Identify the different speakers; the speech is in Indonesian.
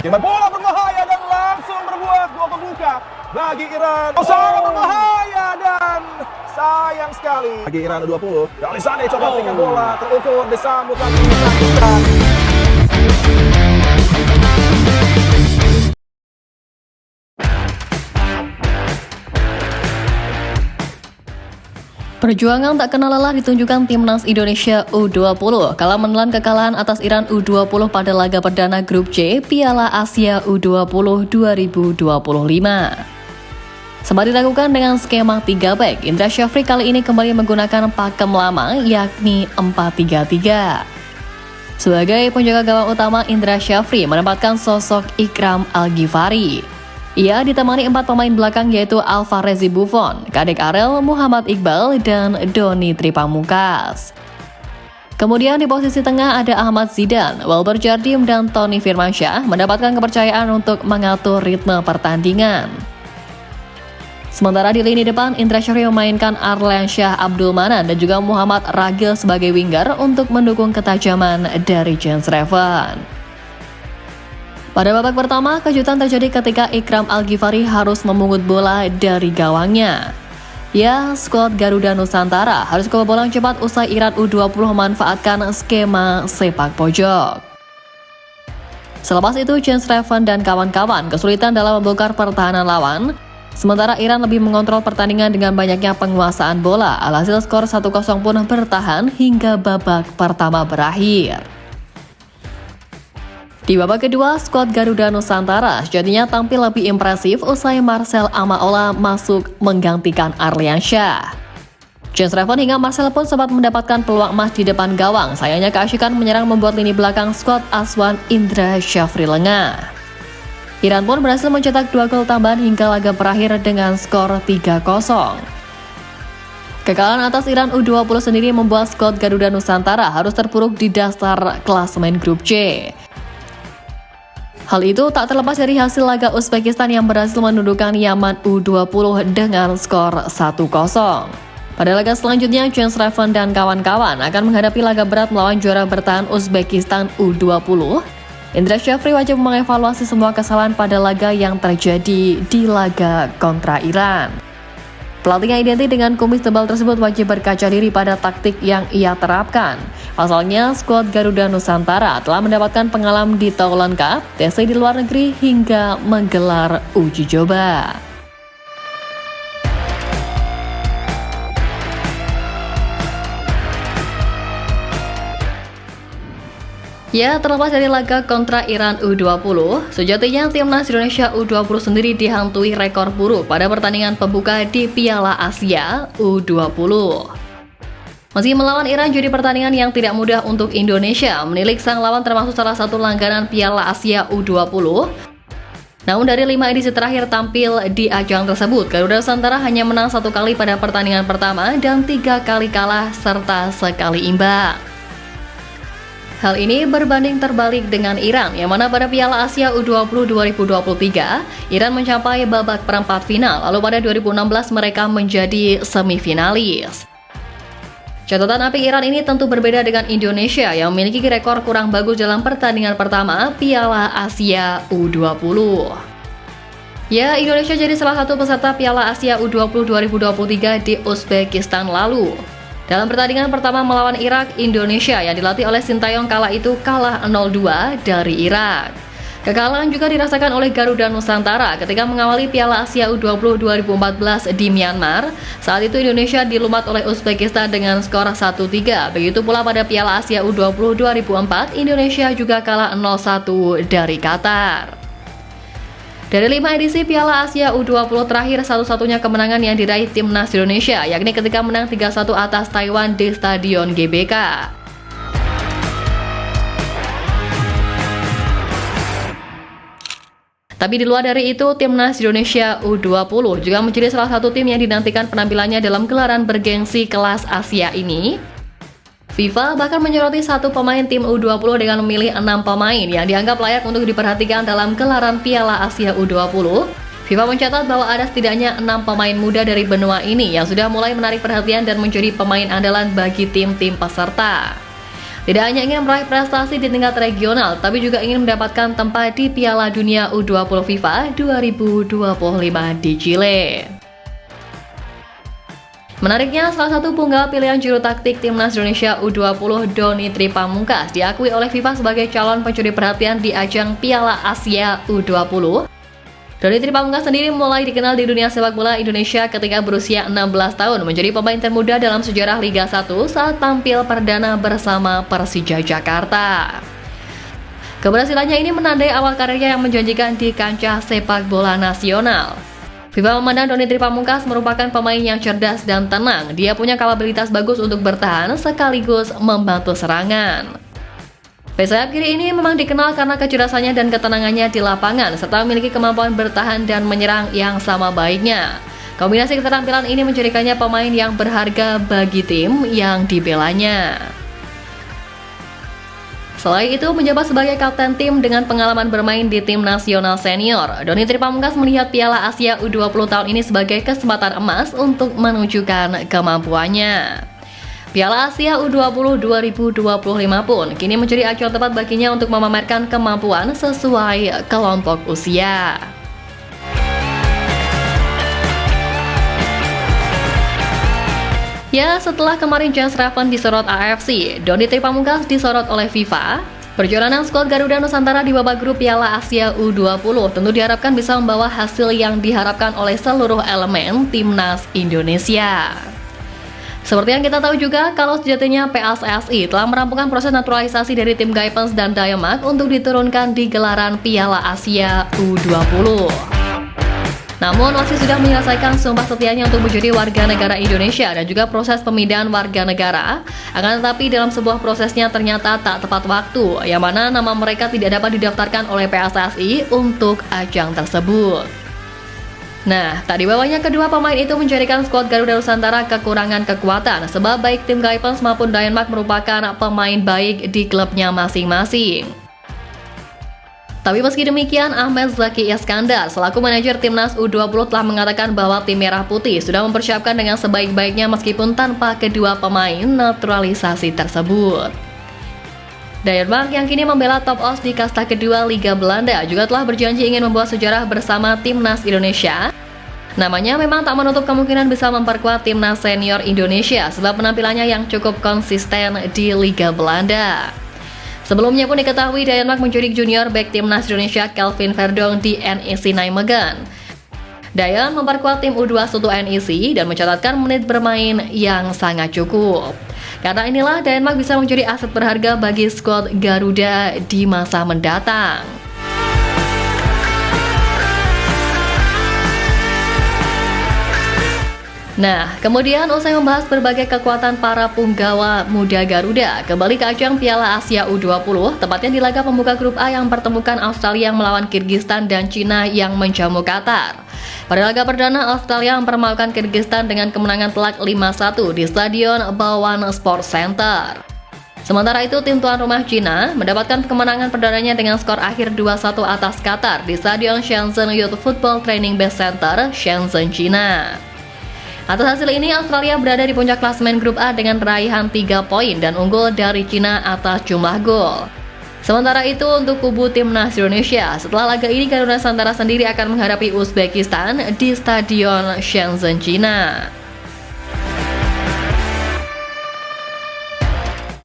Speaker 1: Kibar bola berbahaya dan langsung berbuat gol pembuka bagi Iran. Sangat berbahaya dan sayang sekali bagi Iran 20. Alisane coba tinggal bola terukur disambut lagi Pakistan.
Speaker 2: Perjuangan tak kenal lelah ditunjukkan timnas Indonesia U20 kala menelan kekalahan atas Iran U20 pada laga perdana grup C Piala Asia U20 2025. Sempat dilakukan dengan skema 3 back, Indra Syafri kali ini kembali menggunakan pakem lama yakni 4-3-3. Sebagai penjaga gawang utama, Indra Syafri menempatkan sosok Ikram Al-Ghifari. Ia ditemani 4 pemain belakang yaitu Alvarez Buffon, Kadek Arel, Muhammad Iqbal, dan Doni Tripamungkas. Kemudian di posisi tengah ada Ahmad Zidane, Welber Jardim, dan Tony Firmansyah mendapatkan kepercayaan untuk mengatur ritme pertandingan. Sementara di lini depan, Indra Syafri memainkan Arlansyah Abdul Manan dan juga Muhammad Ragil sebagai winger untuk mendukung ketajaman dari Jens Reven. Pada babak pertama, kejutan terjadi ketika Ikram Al-Ghifari harus memungut bola dari gawangnya. Ya, skuad Garuda Nusantara harus kebobolan cepat usai Iran U20 memanfaatkan skema sepak pojok. Selepas itu, Jens Reven dan kawan-kawan kesulitan dalam membongkar pertahanan lawan, sementara Iran lebih mengontrol pertandingan dengan banyaknya penguasaan bola. Alhasil skor 1-0 pun bertahan hingga babak pertama berakhir. Di babak kedua, skuad Garuda Nusantara sejatinya tampil lebih impresif usai Marcel Amaola masuk menggantikan Arlansyah. Jens Reven hingga Marcel pun sempat mendapatkan peluang emas di depan gawang. Sayangnya keasyikan menyerang membuat lini belakang skuad Aswan Indra Syafri lengah. Iran pun berhasil mencetak 2 gol tambahan hingga laga berakhir dengan skor 3-0. Kekalahan atas Iran U20 sendiri membuat skuad Garuda Nusantara harus terpuruk di dasar klasemen grup C. Hal itu tak terlepas dari hasil laga Uzbekistan yang berhasil menundukkan Yaman U20 dengan skor 1-0. Pada laga selanjutnya, Jens Reven dan kawan-kawan akan menghadapi laga berat melawan juara bertahan Uzbekistan U20. Indra Syafri wajib mengevaluasi semua kesalahan pada laga yang terjadi di laga kontra Iran. Pelatih yang identik dengan kumis tebal tersebut wajib berkaca diri pada taktik yang ia terapkan. Pasalnya, skuad Garuda Nusantara telah mendapatkan pengalaman di Thailand Cup, TC di luar negeri, hingga menggelar uji coba. Ya, terlepas dari laga kontra Iran U20, sejatinya timnas Indonesia U20 sendiri dihantui rekor buruk pada pertandingan pembuka di Piala Asia U20. Meski melawan Iran jadi pertandingan yang tidak mudah untuk Indonesia, menilik sang lawan termasuk salah satu langganan Piala Asia U20. Namun dari 5 edisi terakhir tampil di ajang tersebut, Garuda Nusantara hanya menang 1 kali pada pertandingan pertama dan 3 kali kalah serta sekali imbang. Hal ini berbanding terbalik dengan Iran, yang mana pada Piala Asia U20 2023, Iran mencapai babak perempat final, lalu pada 2016 mereka menjadi semifinalis. Catatan apik Iran ini tentu berbeda dengan Indonesia yang memiliki rekor kurang bagus dalam pertandingan pertama Piala Asia U20. Ya, Indonesia jadi salah satu peserta Piala Asia U20 2023 di Uzbekistan lalu. Dalam pertandingan pertama melawan Irak, Indonesia yang dilatih oleh Sintayong kala itu kalah 0-2 dari Irak. Kekalahan juga dirasakan oleh Garuda Nusantara ketika mengawali Piala Asia U20 2014 di Myanmar. Saat itu Indonesia dilumat oleh Uzbekistan dengan skor 1-3. Begitu pula pada Piala Asia U20 2004, Indonesia juga kalah 0-1 dari Qatar. Dari 5 edisi Piala Asia U20 terakhir, satu-satunya kemenangan yang diraih timnas Indonesia, yakni ketika menang 3-1 atas Taiwan di Stadion GBK. Tapi di luar dari itu, timnas Indonesia U20 juga menjadi salah satu tim yang dinantikan penampilannya dalam gelaran bergengsi kelas Asia ini. FIFA bahkan menyoroti satu pemain tim U20 dengan memilih 6 pemain yang dianggap layak untuk diperhatikan dalam gelaran Piala Asia U20. FIFA mencatat bahwa ada setidaknya 6 pemain muda dari benua ini yang sudah mulai menarik perhatian dan menjadi pemain andalan bagi tim-tim peserta. Tidak hanya ingin meraih prestasi di tingkat regional, tapi juga ingin mendapatkan tempat di Piala Dunia U20 FIFA 2025 di Chile. Menariknya, salah satu punggawa pilihan juru taktik Timnas Indonesia U20 Doni Tripamungkas diakui oleh FIFA sebagai calon pencuri perhatian di ajang Piala Asia U20. Doni Tripamungkas sendiri mulai dikenal di dunia sepak bola Indonesia ketika berusia 16 tahun menjadi pemain termuda dalam sejarah Liga 1 saat tampil perdana bersama Persija Jakarta. Keberhasilannya ini menandai awal karirnya yang menjanjikan di kancah sepak bola nasional. FIFA memandang Doni Tripamungkas merupakan pemain yang cerdas dan tenang. Dia punya kapabilitas bagus untuk bertahan sekaligus membantu serangan. Sayap kiri ini memang dikenal karena kecerdasannya dan ketenangannya di lapangan serta memiliki kemampuan bertahan dan menyerang yang sama baiknya. Kombinasi keterampilan ini menjadikannya pemain yang berharga bagi tim yang dibelanya. Selain itu, menjabat sebagai kapten tim dengan pengalaman bermain di tim nasional senior, Doni Tripamungkas melihat Piala Asia U20 tahun ini sebagai kesempatan emas untuk menunjukkan kemampuannya. Piala Asia U20 2025 pun kini menjadi ajang tepat baginya untuk memamerkan kemampuan sesuai kelompok usia. Ya, setelah kemarin Jazz Raven disorot AFC, Doni Tripamungkas disorot oleh FIFA. Perjalanan skuad Garuda Nusantara di babak grup Piala Asia U20 tentu diharapkan bisa membawa hasil yang diharapkan oleh seluruh elemen Timnas Indonesia. Seperti yang kita tahu juga, kalau sejatinya PSSI telah merampungkan proses naturalisasi dari tim Gaipers dan Daemak untuk diturunkan di gelaran Piala Asia U20. Namun, wasit sudah menyelesaikan sumpah setianya untuk menjadi warga negara Indonesia dan juga proses pemindahan warga negara. Akan tetapi dalam sebuah prosesnya ternyata tak tepat waktu, yang mana nama mereka tidak dapat didaftarkan oleh PSSI untuk ajang tersebut. Nah, tak dibawanya kedua pemain itu menjadikan skuad Garuda Nusantara kekurangan kekuatan, sebab baik tim Gaipers maupun Daemak merupakan pemain baik di klubnya masing-masing. Tapi meski demikian, Ahmed Zaki Iskandar selaku manajer Timnas U20 telah mengatakan bahwa tim Merah Putih sudah mempersiapkan dengan sebaik-baiknya meskipun tanpa kedua pemain naturalisasi tersebut. Daemak yang kini membela top os di kasta kedua Liga Belanda juga telah berjanji ingin membuat sejarah bersama Timnas Indonesia. Namanya memang tak menutup kemungkinan bisa memperkuat Timnas senior Indonesia sebab penampilannya yang cukup konsisten di Liga Belanda. Sebelumnya pun diketahui Daemak menculik junior back Timnas Indonesia Kelvin Verdong di NEC Nijmegen. Dayan memperkuat tim U21 NEC dan mencatatkan menit bermain yang sangat cukup. Karena inilah Daemak bisa menjadi aset berharga bagi skuad Garuda di masa mendatang. Nah, kemudian usai membahas berbagai kekuatan para punggawa muda Garuda, kembali ke ajang Piala Asia U20, tepatnya di laga pembuka grup A yang pertemukan Australia melawan Kirgistan dan Cina yang menjamu Qatar. Pada laga perdana, Australia mempermalukan Kirgistan dengan kemenangan telak 5-1 di Stadion Bawan Sports Center. Sementara itu, tim tuan rumah Cina mendapatkan kemenangan perdananya dengan skor akhir 2-1 atas Qatar di Stadion Shenzhen Youth Football Training Base Center, Shenzhen, Cina. Atas hasil ini, Australia berada di puncak klasemen grup A dengan raihan 3 poin dan unggul dari Cina atas jumlah gol. Sementara itu, untuk kubu Timnas Indonesia, setelah laga ini Garuda Nusantara sendiri akan menghadapi Uzbekistan di Stadion Shenzhen, Cina.